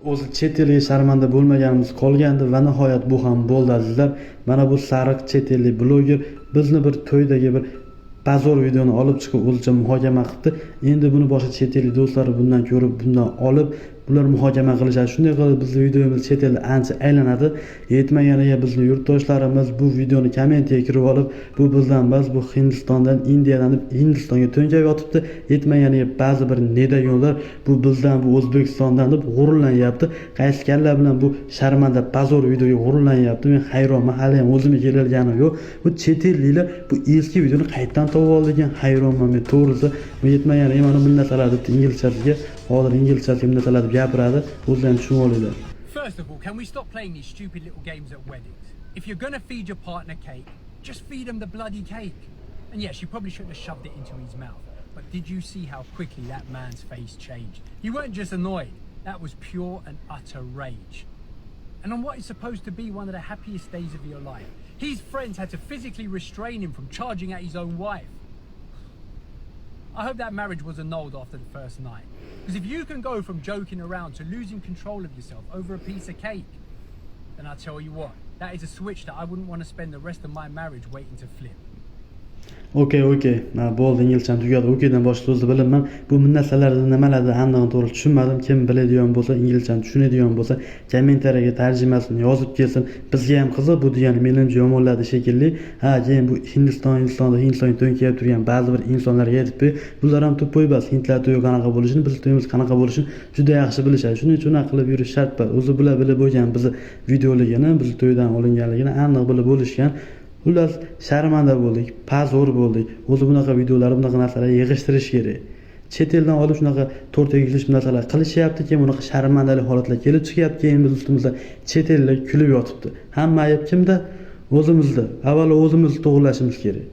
O'zi chet elga sharmanda bo'lmaganimiz qolgandi va nihoyat bu ham bo'ldi azizlar. Mana bu sariq chet ellik bloger bizni bir to'ydagi bir bazor videoni olib chiqib o'zicha muhokama qildi. Endi buni boshqa chet ellik do'stlari bundan ko'rib, bundan olib bular muhokama qilishadi. Shunday qilib bizning videomiz chet elda ancha aylanadi. Yetmaganiga bizning yurtdoshlarimiz bu videoni kommentga kirib olib, bu bizdan emas, bu Hindistondan, Indiyadan deb Hindistonga to'nkab yotibdi. Yetmaganiga ba'zi bir nedagonlar bu bizdan, bu O'zbekistondan deb g'ururlanyapti. Qaysi kalla bilan bu sharmanda bazor videoga g'ururlanyapti. Men hayronman, hali ham o'zimga kelganim yo'q. Bu chet elliklar bu eski videoni qayerdan topib oldi ekan? Hayronman men to'g'risi. Bu yetmaganiga mana bu narsalar deb inglizchasiga, hozir inglizchasiga bu narsalar deb gapiradi. O'zlari ham tushunib olinglar. First of all, can we stop playing these stupid little games at weddings? If you're gonna feed your partner cake, just feed him the bloody cake. And yes, you probably shouldn't have shoved it into his mouth. But did you see how quickly that man's face changed? He weren't just annoyed. That was pure and utter rage. And on what is supposed to be one of the happiest days of your life, his friends had to physically restrain him from charging at his own wife. I hope that marriage was annulled after the first night. Because if you can go from joking around to losing control of yourself over a piece of cake, then I tell you what, that is a switch that I wouldn't want to spend the rest of my marriage waiting to flip. Okey. Bo'ldi, inglizcham tugadi. Okeydan boshqa so'zni bilaman. Bu narsalarda nimalarni aniq to'g'ri tushunmadim. Kim biladigan bo'lsa, inglizchani tushunadigan bo'lsa, kommentariyaga tarjimasini yozib kelsin. Bizga ham qiziq bu degani menimcha yomonladi shekilli. Ha, keyin bu Hindistonga to'nkayib turgan ba'zi bir insonlarga aytib, bular ham to'poy emas. Hindlar to'yi qanaqa bo'lishini, biz to'yimiz qanaqa bo'lishini juda yaxshi bilishadi. Shuning uchun qilib yurish shart bor. O'zi bular bilib bo'lgan bizni videoligini, biz to'ydan olinganligini aniq bilib bo'lishgan. Xullas, sharmanda bo'ldik, pazor bo'ldik. O'zi bunaqa videolar, bunaqa narsalar yig'ishtirish kerak. Chet eldan olib shunaqa to'rt egilish narsalar qilishyapti, keyin bunaqa sharmandalik holatlar kelib chiqyapti, keyin biz ustimizda chet ellik kulib yotibdi. Hamma ayb kimda? O'zimizda. Avvalo o'zimizni to'g'rilashimiz kerak.